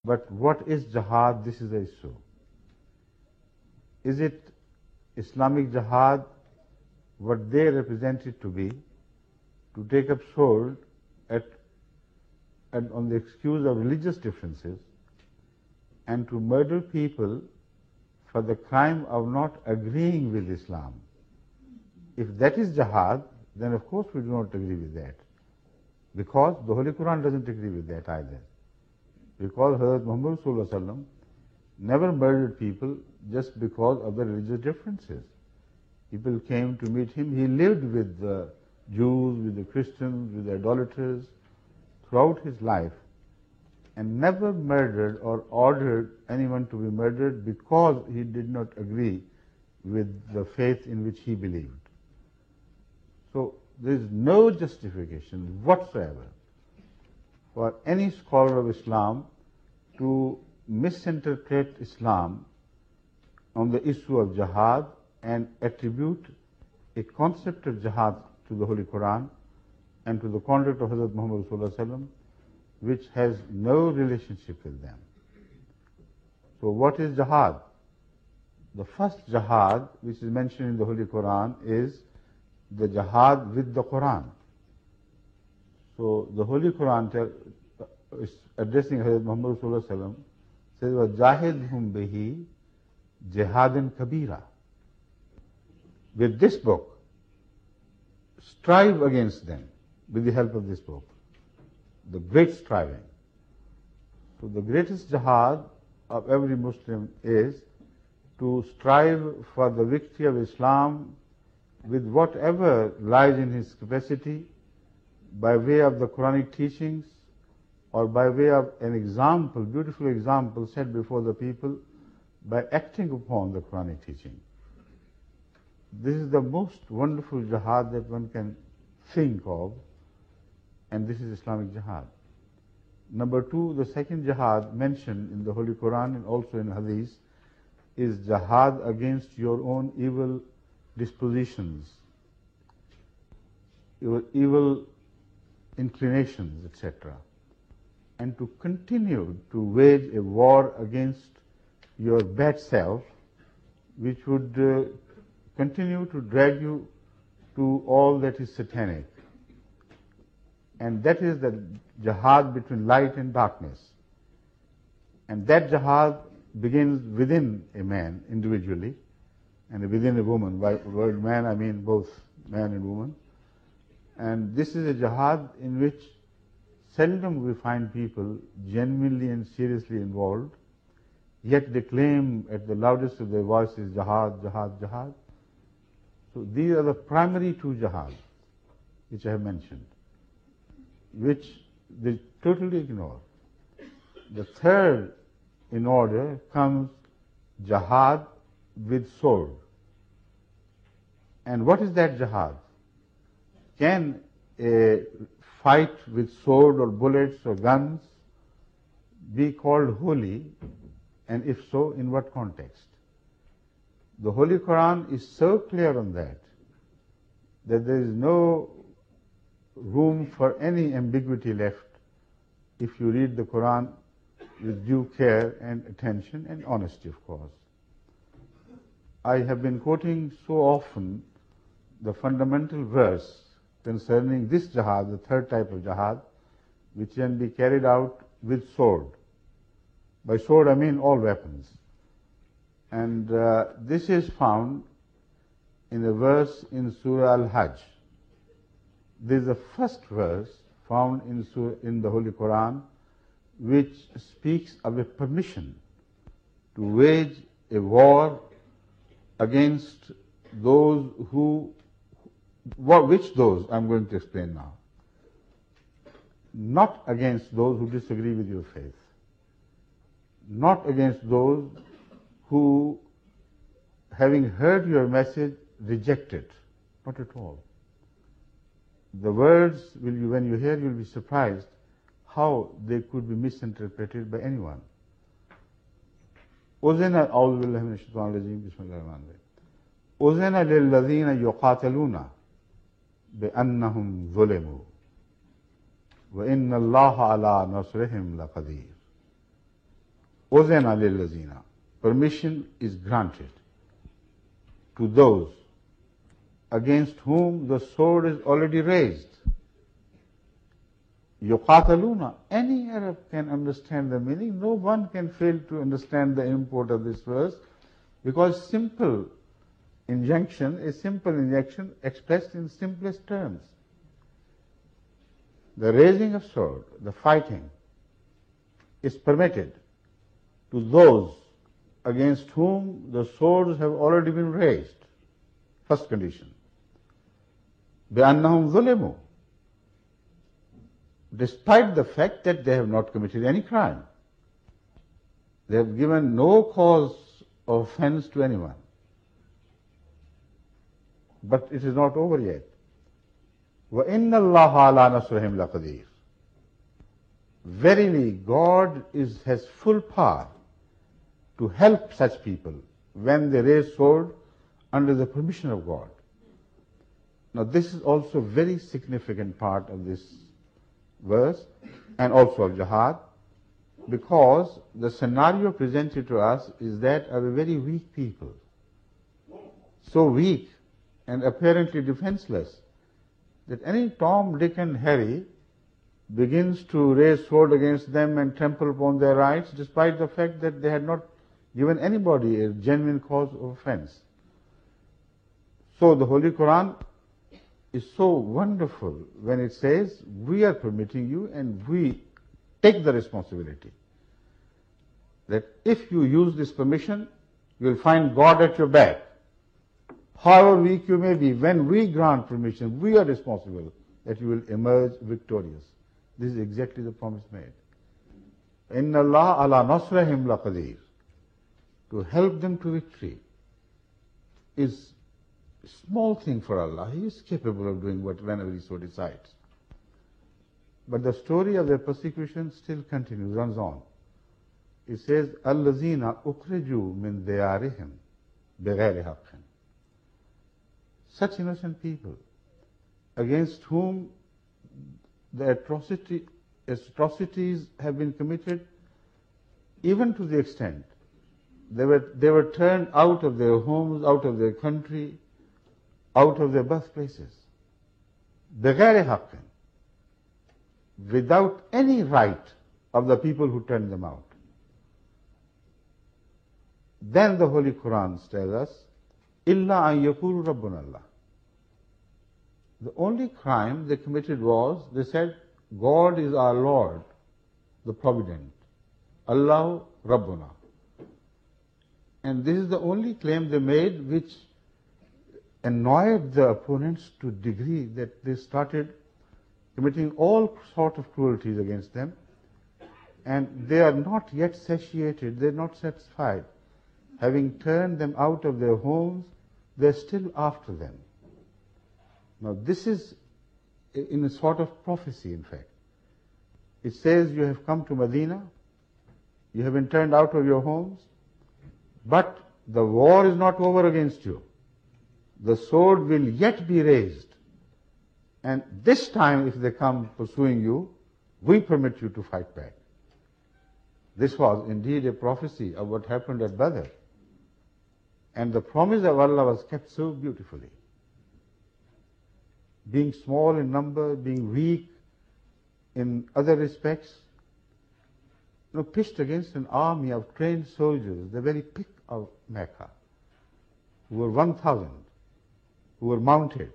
But what is jihad? This is the issue. Is it Islamic jihad, what they represent it to be, to take up sword on the excuse of religious differences and to murder people for the crime of not agreeing with Islam? If that is jihad, then of course we do not agree with that, because the Holy Quran doesn't agree with that either. Because Hazrat Muhammad Sallallahu Alaihi Wasallam never murdered people just because of the religious differences. People came to meet him. He lived with the Jews, with the Christians, with the idolaters throughout his life, and never murdered or ordered anyone to be murdered because he did not agree with the faith in which he believed. So there is no justification whatsoever for any scholar of Islam to misinterpret Islam on the issue of jihad and attribute a concept of jihad to the Holy Quran and to the conduct of Hazrat Muhammad Sallallahu Alaihi Wasallam, which has no relationship with them. So what is jihad? The first jihad which is mentioned in the Holy Quran is the jihad with the Quran. So the Holy Quran is addressing Hazrat Muhammad Sallallahu Alaihi Wasallam, says, وَجَاهِدْهُمْ بِهِ جِهَادًا كَبِيرًا. With this book, strive against them with the help of this book. The great striving. So the greatest jihad of every Muslim is to strive for the victory of Islam with whatever lies in his capacity, by way of the Quranic teachings or by way of an example, beautiful example set before the people, by acting upon the Quranic teaching. This is the most wonderful jihad that one can think of, and this is Islamic jihad. Number two, the second jihad mentioned in the Holy Quran and also in Hadith is jihad against your own evil dispositions, your evil inclinations, etc., and to continue to wage a war against your bad self, which would continue to drag you to all that is satanic. And that is the jihad between light and darkness. And that jihad begins within a man individually and within a woman. By the word man, I mean both man and woman. And this is a jihad in which seldom we find people genuinely and seriously involved, yet they claim at the loudest of their voices, jihad, jihad, jihad. So these are the primary two jihads which I have mentioned, which they totally ignore. The third in order comes jihad with sword. And what is that jihad? Can a fight with sword or bullets or guns be called holy? And if so, in what context? The Holy Quran is so clear on that there is no room for any ambiguity left if you read the Quran with due care and attention and honesty, of course. I have been quoting so often the fundamental verse concerning this jihad, the third type of jihad, which can be carried out with sword. By sword I mean all weapons. And this is found in a verse in Surah Al-Hajj. This is the first verse found in the Holy Quran which speaks of a permission to wage a war against those which those I'm going to explain now. Not against those who disagree with your faith. Not against those who, having heard your message, reject it. Not at all. The words, when you hear, you'll be surprised how they could be misinterpreted by anyone. أذن أعوذ بالله من الشيطان الرجيم بسم الله الرحمن الرحيم أذن للذين يقاتلون بأنهم ظلموا وإن الله على نصرهم لقدير. Uzina lillazina. Permission is granted to those against whom the sword is already raised. Yuqataluna. Any Arab can understand the meaning. No one can fail to understand the import of this verse, because simple injunction is simple injunction expressed in simplest terms. The raising of sword, the fighting, is permitted to those against whom the swords have already been raised. First condition. بِأَنَّهُمْ ظُلِمُوا. Despite the fact that they have not committed any crime. They have given no cause of offense to anyone. But it is not over yet. وَإِنَّ اللَّهَ عَلَى نَصْرِهِمْ لَقَدِيرٌ. Verily, God has full power to help such people when they raise sword under the permission of God. Now, this is also a very significant part of this verse and also of jihad, because the scenario presented to us is that of a very weak people. So weak and apparently defenseless that any Tom, Dick and Harry begins to raise sword against them and trample upon their rights, despite the fact that they had not given anybody a genuine cause of offense. So the Holy Quran is so wonderful when it says, we are permitting you and we take the responsibility. That if you use this permission, you will find God at your back. However weak you may be, when we grant permission, we are responsible that you will emerge victorious. This is exactly the promise made. Inna Allah ala nasrahim laqadir. To help them to victory is a small thing for Allah. He is capable of doing whenever He so decides. But the story of their persecution still continues, runs on. It says, Allazina ukhriju min diyarihim bighayri haqqin. Such innocent people against whom the atrocities have been committed, even to the extent they were turned out of their homes, out of their country, out of their birthplaces. بِغَيْرِ حَقٍّ. Without any right of the people who turned them out. Then the Holy Quran tells us, إِلَّا أَن يَقُولُوا رَبُّنَا اللَّهُ. The only crime they committed was, they said, God is our Lord, the Provident. Allah Rabbuna. And this is the only claim they made which annoyed the opponents to a degree that they started committing all sorts of cruelties against them. And they are not yet satiated, they are not satisfied. Having turned them out of their homes, they are still after them. Now this is in a sort of prophecy, in fact. It says, you have come to Medina, you have been turned out of your homes, but the war is not over against you. The sword will yet be raised. And this time, if they come pursuing you, we permit you to fight back. This was indeed a prophecy of what happened at Badr. And the promise of Allah was kept so beautifully. Being small in number, being weak in other respects, pitched against an army of trained soldiers, the very pick of Mecca, who were 1,000, who were mounted,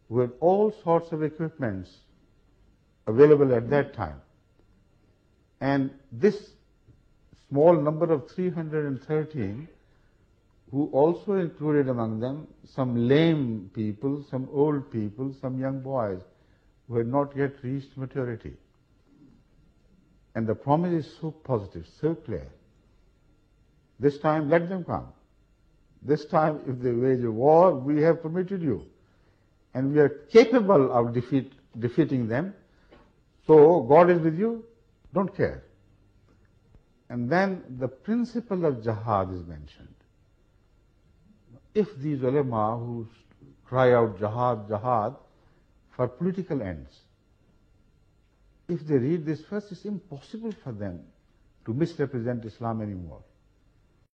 who had all sorts of equipments available at that time. And this small number of 313, who also included among them some lame people, some old people, some young boys who had not yet reached maturity. And the promise is so positive, so clear. This time, let them come. This time, if they wage a war, we have permitted you. And we are capable of defeating them. So, God is with you, don't care. And then the principle of jihad is mentioned. If these ulama who cry out jihad, jihad, for political ends, if they read this verse, it's impossible for them to misrepresent Islam anymore.